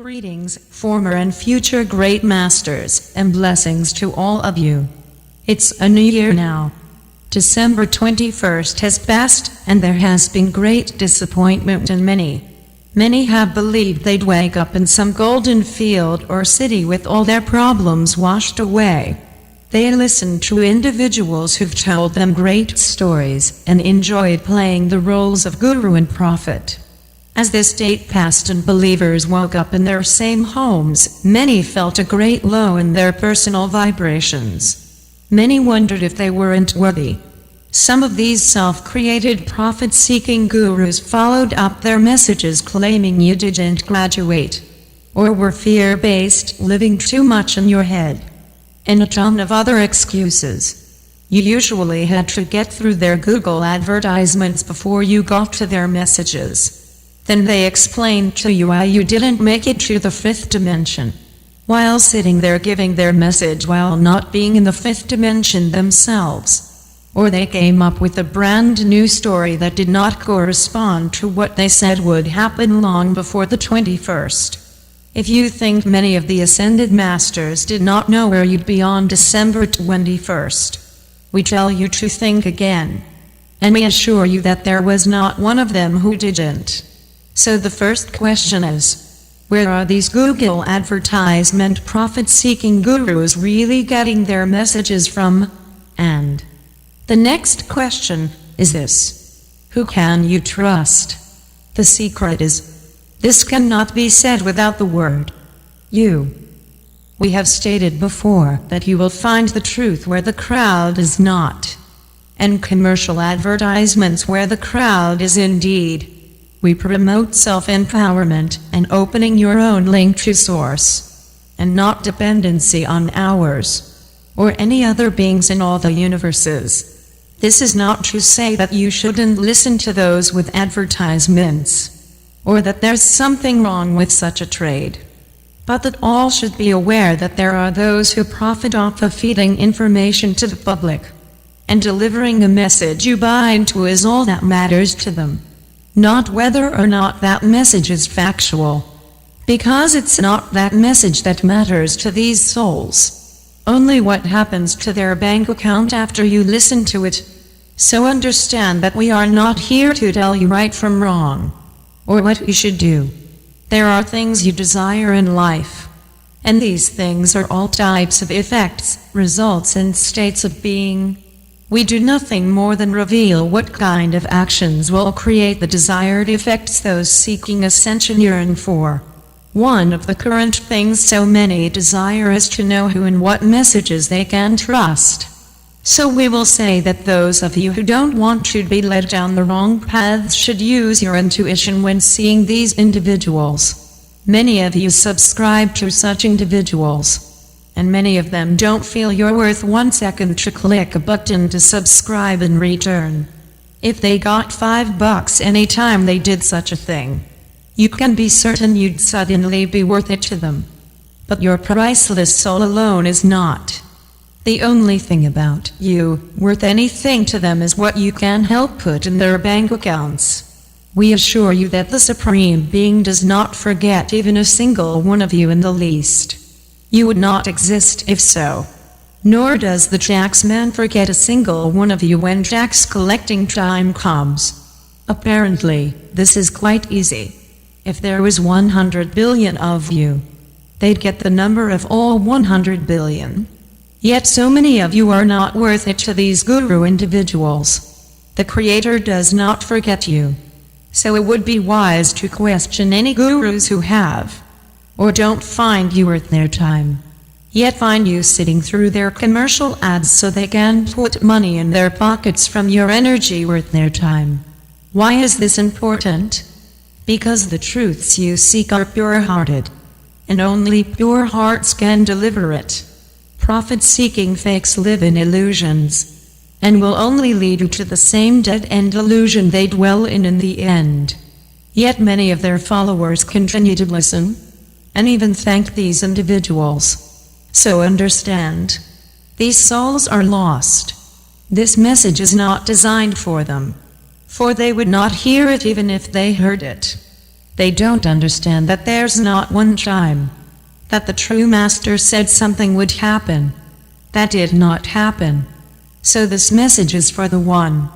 Greetings, former and future great masters, and blessings to all of you. It's a new year now. December 21st has passed, and there has been great disappointment in many. Many have believed they'd wake up in some golden field or city with all their problems washed away. They listened to individuals who've told them great stories and enjoyed playing the roles of guru and prophet. As this date passed and believers woke up in their same homes, many felt a great low in their personal vibrations. Many wondered if they weren't worthy. Some of these self-created profit-seeking gurus followed up their messages claiming you didn't graduate, or were fear-based, living too much in your head, and a ton of other excuses. You usually had to get through their Google advertisements before you got to their messages. Then they explained to you why you didn't make it to the fifth dimension, while sitting there giving their message while not being in the fifth dimension themselves. Or they came up with a brand new story that did not correspond to what they said would happen long before the 21st. If you think many of the ascended masters did not know where you'd be on December 21st, we tell you to think again. And we assure you that there was not one of them who didn't. So the first question is, where are these Google advertisement profit-seeking gurus really getting their messages from? And the next question is this: who can you trust? The secret is, this cannot be said without the word you. We have stated before that you will find the truth where the crowd is not, and commercial advertisements where the crowd is indeed. We promote self-empowerment and opening your own link to source, and not dependency on ours, or any other beings in all the universes. This is not to say that you shouldn't listen to those with advertisements, or that there's something wrong with such a trade, but that all should be aware that there are those who profit off of feeding information to the public, and delivering a message you buy into is all that matters to them. Not whether or not that message is factual, because it's not that message that matters to these souls, only what happens to their bank account after you listen to it. So understand that we are not here to tell you right from wrong, or what you should do. There are things you desire in life, and these things are all types of effects, results, and states of being. We do nothing more than reveal what kind of actions will create the desired effects those seeking ascension yearn for. One of the current things so many desire is to know who and what messages they can trust. So we will say that those of you who don't want to be led down the wrong paths should use your intuition when seeing these individuals. Many of you subscribe to such individuals, and many of them don't feel you're worth 1 second to click a button to subscribe in return. If they got $5 any time they did such a thing, you can be certain you'd suddenly be worth it to them. But your priceless soul alone is not. The only thing about you worth anything to them is what you can help put in their bank accounts. We assure you that the Supreme Being does not forget even a single one of you in the least. You would not exist if so. Nor does the taxman forget a single one of you when tax collecting time comes. Apparently, this is quite easy. If there was 100 billion of you, they'd get the number of all 100 billion. Yet so many of you are not worth it to these guru individuals. The Creator does not forget you. So it would be wise to question any gurus who have, or don't find you worth their time, yet find you sitting through their commercial ads so they can put money in their pockets from your energy worth their time. Why is this important? Because the truths you seek are pure-hearted, and only pure hearts can deliver it. Profit-seeking fakes live in illusions, and will only lead you to the same dead-end illusion they dwell in the end. Yet many of their followers continue to listen, and even thank these individuals. So understand, these souls are lost. This message is not designed for them, for they would not hear it even if they heard it. They don't understand that there's not one chime. That the true master said something would happen. That did not happen. So this message is for the one.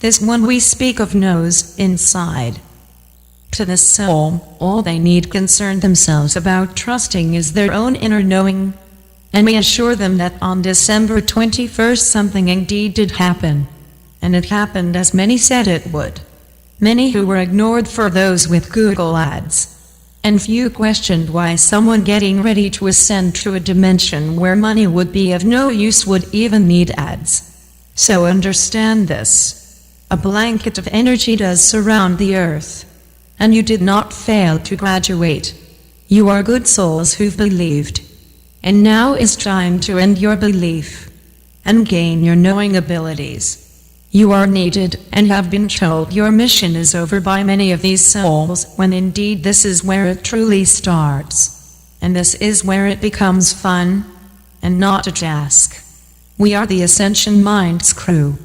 This one we speak of knows inside. To this soul, all they need concern themselves about trusting is their own inner knowing. And we assure them that on December 21st something indeed did happen. And it happened as many said it would. Many who were ignored for those with Google ads. And few questioned why someone getting ready to ascend to a dimension where money would be of no use would even need ads. So understand this. A blanket of energy does surround the earth. And you did not fail to graduate. You are good souls who've believed. And now is time to end your belief and gain your knowing abilities. You are needed and have been told your mission is over by many of these souls, when indeed this is where it truly starts. And this is where it becomes fun and not a task. We are the Ascension Minds crew.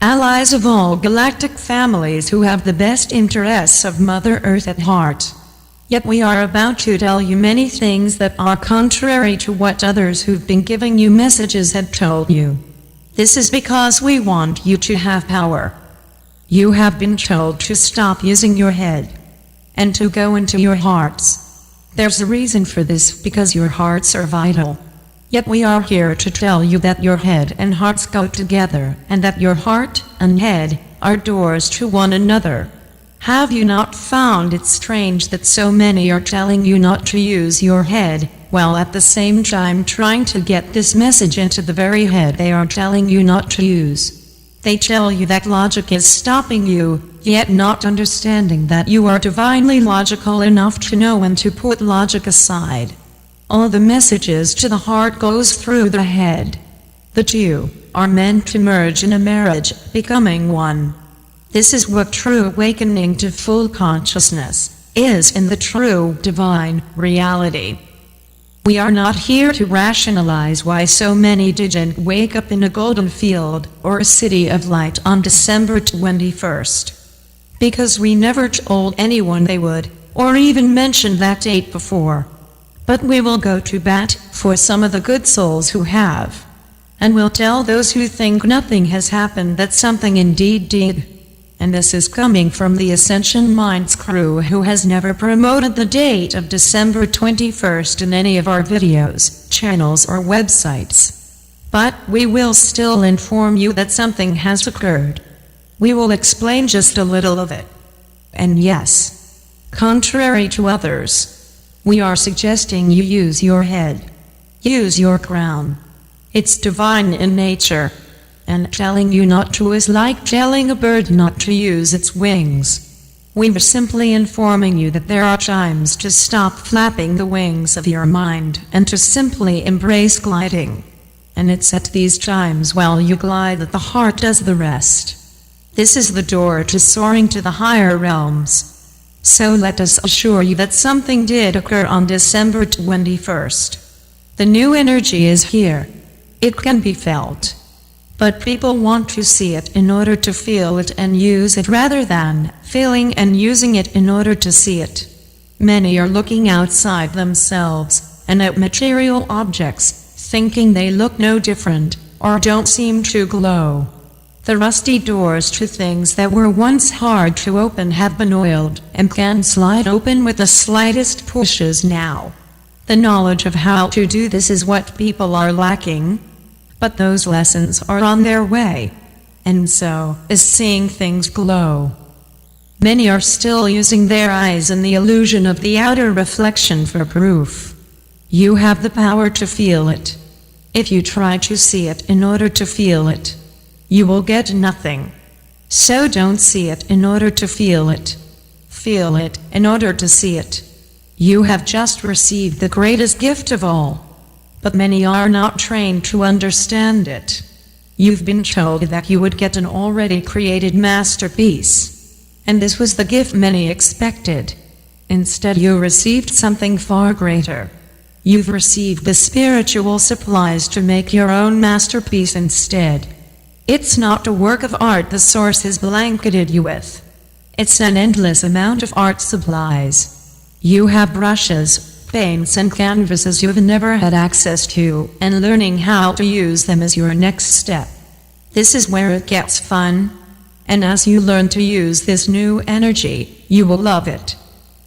Allies of all galactic families who have the best interests of Mother Earth at heart. Yet we are about to tell you many things that are contrary to what others who've been giving you messages had told you. This is because we want you to have power. You have been told to stop using your head and to go into your hearts. There's a reason for this, because your hearts are vital. Yet we are here to tell you that your head and hearts go together, and that your heart and head are doors to one another. Have you not found it strange that so many are telling you not to use your head, while at the same time trying to get this message into the very head they are telling you not to use? They tell you that logic is stopping you, yet not understanding that you are divinely logical enough to know when to put logic aside. All the messages to the heart goes through the head. The two are meant to merge in a marriage, becoming one. This is what true awakening to full consciousness is in the true divine reality. We are not here to rationalize why so many didn't wake up in a golden field or a city of light on December 21st. Because we never told anyone they would, or even mentioned that date before. But we will go to bat for some of the good souls who have. And we'll tell those who think nothing has happened that something indeed did. And this is coming from the Ascension Minds crew, who has never promoted the date of December 21st in any of our videos, channels or websites. But we will still inform you that something has occurred. We will explain just a little of it. And yes, contrary to others, we are suggesting you use your head. Use your crown. It's divine in nature. And telling you not to is like telling a bird not to use its wings. We were simply informing you that there are times to stop flapping the wings of your mind and to simply embrace gliding. And it's at these times while you glide that the heart does the rest. This is the door to soaring to the higher realms. So let us assure you that something did occur on December 21st. The new energy is here. It can be felt. But people want to see it in order to feel it and use it, rather than feeling and using it in order to see it. Many are looking outside themselves and at material objects, thinking they look no different or don't seem to glow. The rusty doors to things that were once hard to open have been oiled and can slide open with the slightest pushes now. The knowledge of how to do this is what people are lacking. But those lessons are on their way. And so is seeing things glow. Many are still using their eyes and the illusion of the outer reflection for proof. You have the power to feel it. If you try to see it in order to feel it, you will get nothing. So don't see it in order to feel it. Feel it in order to see it. You have just received the greatest gift of all. But many are not trained to understand it. You've been told that you would get an already created masterpiece. And this was the gift many expected. Instead, you received something far greater. You've received the spiritual supplies to make your own masterpiece instead. It's not a work of art the source has blanketed you with. It's an endless amount of art supplies. You have brushes, paints and canvases you've never had access to, and learning how to use them is your next step. This is where it gets fun. And as you learn to use this new energy, you will love it,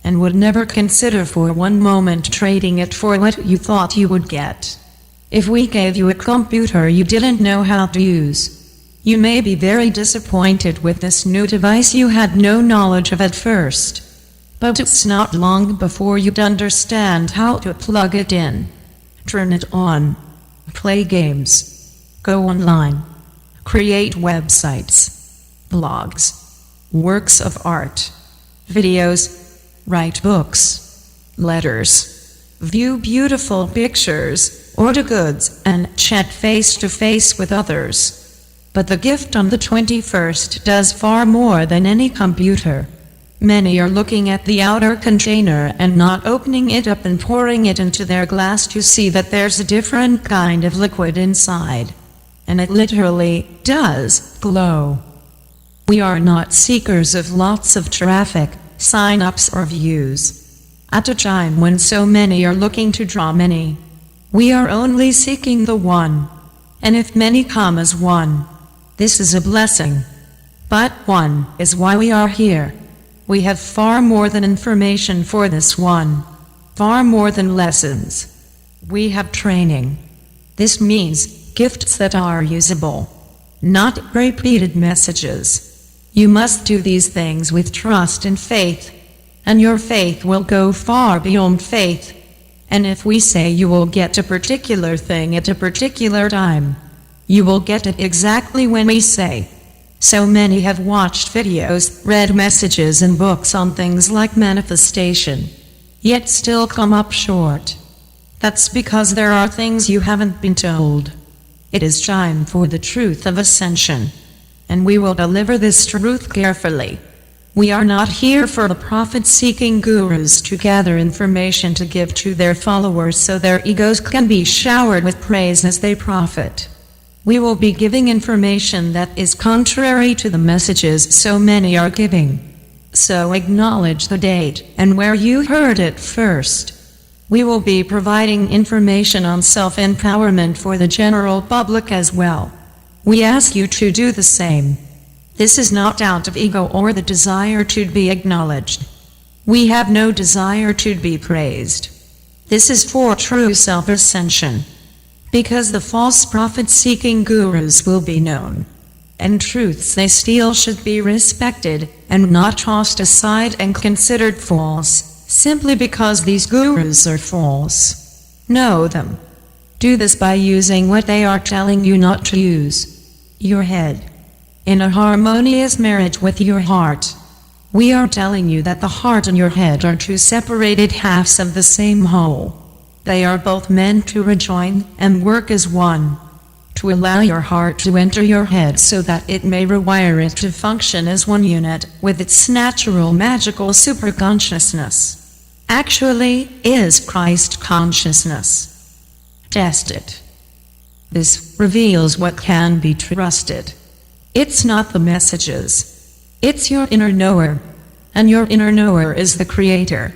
and would never consider for one moment trading it for what you thought you would get. If we gave you a computer you didn't know how to use, you may be very disappointed with this new device you had no knowledge of at first. But it's not long before you'd understand how to plug it in, turn it on, play games, go online, create websites, blogs, works of art, videos, write books, letters, view beautiful pictures, order goods, and chat face-to-face with others. But the gift on the 21st does far more than any computer. Many are looking at the outer container and not opening it up and pouring it into their glass to see that there's a different kind of liquid inside. And it literally does glow. We are not seekers of lots of traffic, sign-ups or views. At a time when so many are looking to draw many, we are only seeking the one. And if many come as one, this is a blessing. But one is why we are here. We have far more than information for this one, far more than lessons. We have training. This means gifts that are usable, not repeated messages. You must do these things with trust and faith, and your faith will go far beyond faith. And if we say you will get a particular thing at a particular time, you will get it exactly when we say. So many have watched videos, read messages and books on things like manifestation, yet still come up short. That's because there are things you haven't been told. It is time for the truth of ascension, and we will deliver this truth carefully. We are not here for the profit-seeking gurus to gather information to give to their followers so their egos can be showered with praise as they profit. We will be giving information that is contrary to the messages so many are giving. So acknowledge the date and where you heard it first. We will be providing information on self-empowerment for the general public as well. We ask you to do the same. This is not out of ego or the desire to be acknowledged. We have no desire to be praised. This is for true self-ascension. Because the false prophet-seeking gurus will be known, and truths they steal should be respected, and not tossed aside and considered false, simply because these gurus are false. Know them. Do this by using what they are telling you not to use. Your head. In a harmonious marriage with your heart. We are telling you that the heart and your head are two separated halves of the same whole. They are both meant to rejoin and work as one. To allow your heart to enter your head so that it may rewire it to function as one unit with its natural magical superconsciousness. Actually, is Christ consciousness. Test it. This reveals what can be trusted. It's not the messages. It's your inner knower. And your inner knower is the Creator.